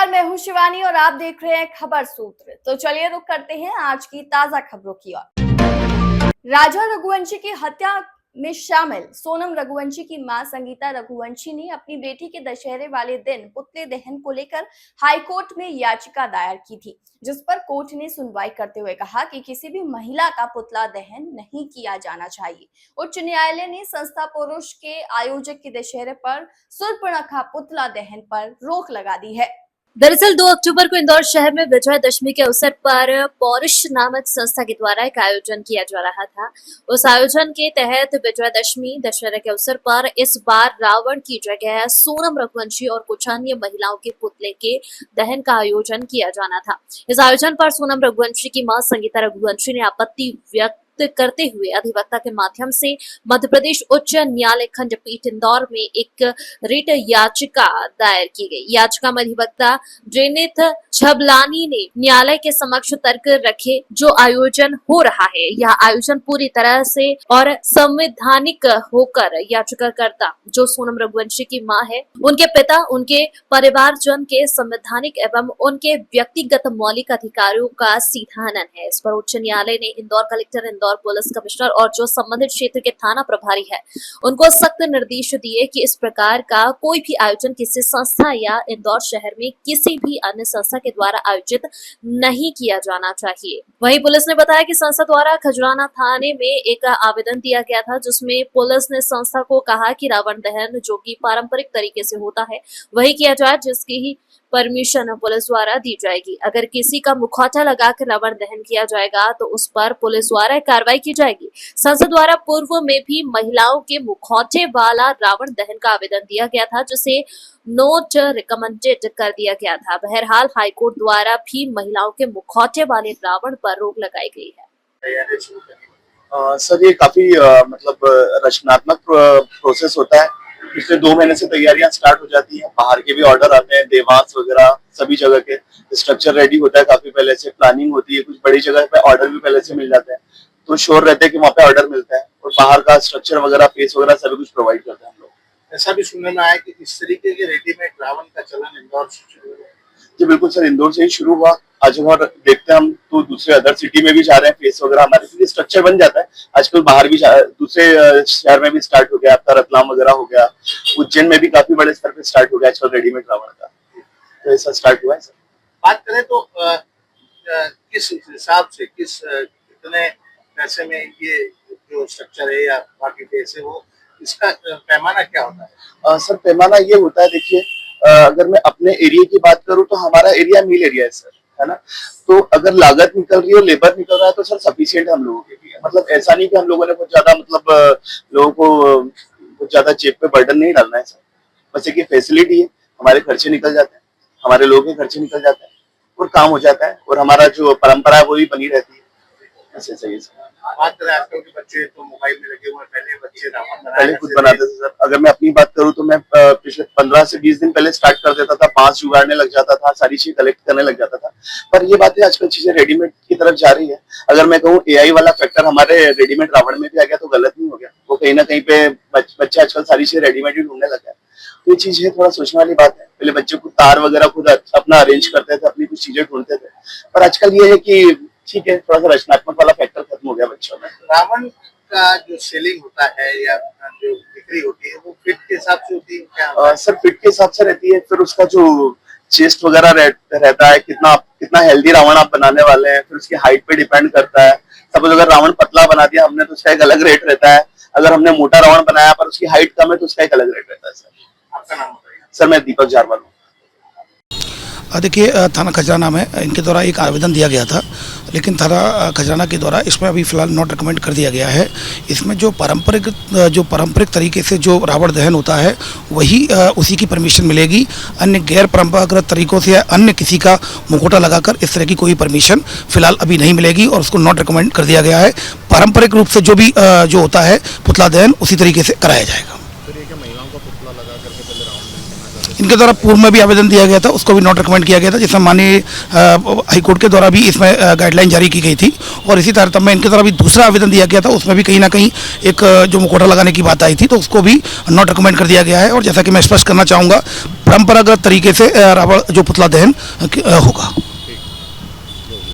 नमस्कार, मैं हूं शिवानी और आप देख रहे हैं खबर सूत्र। तो चलिए रुक करते हैं आज की ताजा खबरों की ओर। राजा रघुवंशी की हत्या में शामिल सोनम रघुवंशी की मां संगीता रघुवंशी ने अपनी बेटी के दशहरे वाले दिन पुतले दहन को लेकर हाईकोर्ट में याचिका दायर की थी, जिस पर कोर्ट ने सुनवाई करते हुए कहा कि किसी भी महिला का पुतला दहन नहीं किया जाना चाहिए। उच्च न्यायालय ने संस्था पुरुष के आयोजक के दशहरे पर शूर्पणखा पुतला दहन पर रोक लगा दी है। दरअसल 2 अक्टूबर को इंदौर शहर में विजयादशमी के अवसर पर पौरुष नामक संस्था के द्वारा एक आयोजन किया जा रहा था। उस आयोजन के तहत विजयादशमी दशहरा के अवसर पर इस बार रावण की जगह सोनम रघुवंशी और कुछ अन्य महिलाओं के पुतले के दहन का आयोजन किया जाना था। इस आयोजन पर सोनम रघुवंशी की मां संगीता रघुवंशी ने आपत्ति व्यक्त करते हुए अधिवक्ता के माध्यम से मध्य प्रदेश उच्च न्यायालय खंडपीठ इंदौर में एक रिट याचिका दायर की गई। याचिका में अधिवक्ता जेनिथ छबलानी ने न्यायालय के समक्ष तर्क रखे, जो आयोजन हो रहा है यह आयोजन पूरी तरह से और संवैधानिक होकर याचिकाकर्ता जो सोनम रघुवंशी की मां है, उनके पिता, उनके परिवारजन के संवैधानिक एवं उनके व्यक्तिगत मौलिक अधिकारों का सीधा हनन है। इस पर उच्च न्यायालय ने Indore collector, Indore police commissioner और जो संबंधित क्षेत्र के थाना प्रभारी है उनको सख्त निर्देश दिए कि इस प्रकार का कोई भी आयोजन किसी संस्था या इंदौर शहर में किसी भी अन्य संस्था के द्वारा आयोजित नहीं किया जाना चाहिए। वहीं पुलिस ने बताया कि संस्था द्वारा खजराना थाने में एक आवेदन दिया गया था, जिसमें पुलिस ने संस्था को कहा कि रावण दहन जो कि पारंपरिक तरीके से होता है वही किया जाए, जिसकी ही परमिशन पुलिस द्वारा दी जाएगी। अगर किसी का मुखौटा लगाकर रावण दहन किया जाएगा तो उस पर पुलिस द्वारा कार्रवाई की जाएगी। संसद द्वारा पूर्व में भी महिलाओं के मुखौटे वाला रावण दहन का आवेदन दिया गया था, जिसे नोट रिकमेंडेड कर दिया गया था। बहरहाल हाईकोर्ट द्वारा भी महिलाओं के मुखौटे वाले रावण पर रोक लगाई गई है। सर ये काफी मतलब रचनात्मक प्रोसेस होता है। पिछले 2 महीने से तैयारियां स्टार्ट हो जाती हैं, बाहर के भी ऑर्डर आते हैं, देवास वगैरह सभी जगह के स्ट्रक्चर रेडी होता है, काफी पहले से प्लानिंग होती है, कुछ बड़ी जगह पे ऑर्डर भी पहले से मिल जाते हैं, तो श्योर रहते हैं कि वहाँ पे ऑर्डर मिलता है और बाहर का स्ट्रक्चर वगैरह, फेस वगैरह सभी कुछ प्रोवाइड करते हैं हम लोग। ऐसा भी सुनने में आया कि इस तरीके के रेडीमेड रावण का चलन इंदौर से शुरू हुआ। जी बिल्कुल सर, इंदौर से ही शुरू हुआ। आज और देखते हैं हम तो दूसरे अदर सिटी में भी जा रहे हैं, फेस वगैरह हमारे स्ट्रक्चर बन जाता है। आजकल बाहर भी दूसरे शहर में भी स्टार्ट हो गया, आपका रतलाम वगैरह हो गया, उज्जैन में भी काफी बड़े स्तर पे स्टार्ट हो गया आजकल रेडीमेड रावण का, तो ऐसा स्टार्ट हुआ है सर। बात करें तो किस हिसाब से कितने पैसे में ये जो स्ट्रक्चर है या बाकी पैसे, वो इसका पैमाना क्या होता है? सर पैमाना ये होता है, देखिए अगर मैं अपने एरिया की बात करूं तो हमारा एरिया मिल एरिया है सर, है ना, तो अगर लागत निकल रही है और लेबर निकल रहा है तो सर सफिशिएंट हम लोगों के लिए। मतलब ऐसा नहीं कि हम लोगों ने बहुत ज्यादा मतलब लोगों को बहुत ज्यादा जेब पे बर्डन नहीं डालना है सर। बस एक फैसिलिटी है, हमारे खर्चे निकल जाते हैं, हमारे लोगों के खर्चे निकल जाते हैं और काम हो जाता है और हमारा जो परंपरा है वो भी बनी रहती है। ऐसे सही सर। बात करें आजकल के बच्चे तो मोबाइल में लगे हुए, पहले बच्चे रावण पहले खुद बनाते थे सर। अगर मैं अपनी बात करूं तो मैं पिछले 15 से 20 दिन पहले स्टार्ट कर देता था, बांस जुगाड़ने लग जाता था, सारी चीज कलेक्ट करने लग जाता था। पर ये बात है आजकल चीजें रेडीमेड की तरफ जा रही है। अगर मैं कहूँ AI वाला फैक्टर हमारे रेडीमेड रावण में भी आ गया तो गलत नहीं हो गया। वो कहीं ना कहीं पे बच्चे आजकल सारी चीजें रेडीमेड ही ढूंढने लगे हैं, तो ये चीज है थोड़ा सोचने वाली बात है। पहले बच्चे खुद तार वगैरह खुद अपना अरेंज करते थे, अपनी कुछ चीजें ढूंढते थे, पर आजकल ये है कि ठीक है, थोड़ा सा रचनात्मक वाला फैक्टर खत्म हो गया बच्चों में। रावण का जो सेलिंग होता है या जो बिक्री होती है वो फिट के हिसाब से होती है क्या? सर फिट के हिसाब से रहती है, फिर उसका जो चेस्ट वगैरह रहता है, कितना हेल्दी रावण आप बनाने वाले हैं, फिर उसकी हाइट पे डिपेंड करता है। सपोज अगर रावण पतला बना दिया हमने तो उसका एक अलग रेट रहता है, अगर हमने मोटा रावण बनाया पर उसकी हाइट कम है तो उसका एक अलग रेट रहता है सर। आपका नाम बताइए। सर मैं दीपक जारवाल हूँ। देखिए थाना खजराना में इनके द्वारा एक आवेदन दिया गया था, लेकिन थाना खजराना के द्वारा इसमें अभी फिलहाल नॉट रिकमेंड कर दिया गया है। इसमें जो पारंपरिक तरीके से जो रावण दहन होता है वही उसी की परमिशन मिलेगी। अन्य गैर परंपरागत तरीकों से या अन्य किसी का मुखौटा लगाकर इस तरह की कोई परमिशन फिलहाल अभी नहीं मिलेगी और उसको नॉट रिकमेंड कर दिया गया है। पारंपरिक रूप से जो भी जो होता है पुतला दहन उसी तरीके से कराया जाएगा। महिलाओं का पुतला लगा करके पहले राउंड नहीं करना चाहते थे। इनके द्वारा पूर्व में भी आवेदन दिया गया था, उसको भी नॉट रिकमेंड किया गया था, जिसमें माननीय हाईकोर्ट के द्वारा भी इसमें गाइडलाइन जारी की गई थी। और इसी तारतम्य में इनके द्वारा भी दूसरा आवेदन दिया गया था, उसमें भी कहीं ना कहीं एक जो मुखौटा लगाने की बात आई थी, तो उसको भी नॉट रिकमेंड कर दिया गया है। और जैसा कि मैं स्पष्ट करना चाहूँगा, परंपरागत तरीके से रावण जो पुतला दहन होगा।